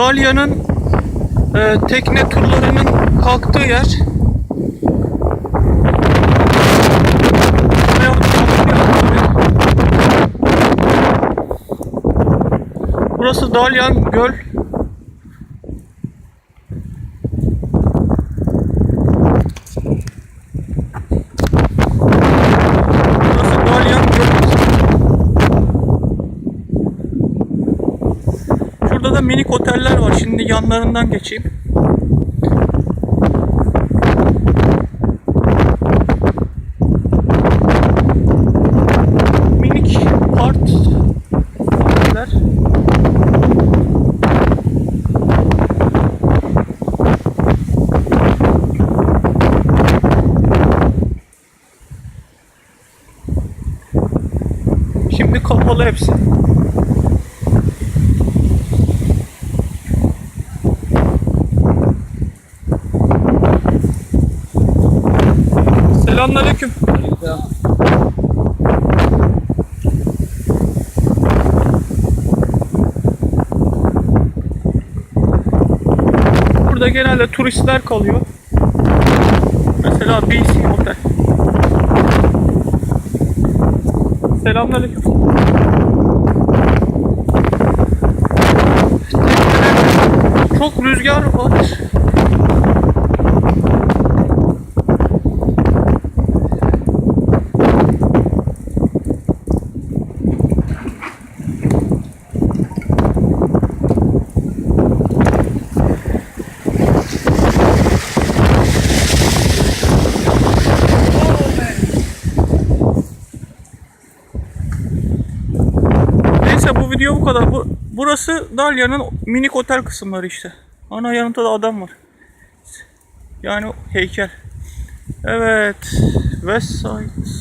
Dalyan'ın tekne turlarının kalktığı yer. Burası Dalyan Göl. Burası Dalyan Göl. Şurada da minik oteller var. Şimdi yanlarından geçeyim. Minik oteller. Şimdi kapalı hepsi. Selamünaleyküm. Burada genelde turistler kalıyor. Mesela BC Otel. Selamünaleyküm. Çok rüzgar var. Neyse, bu video bu kadar. Burası Dalyan'ın minik otel kısımları işte. Ana yanında da adam var. Yani heykel. Evet. West Side.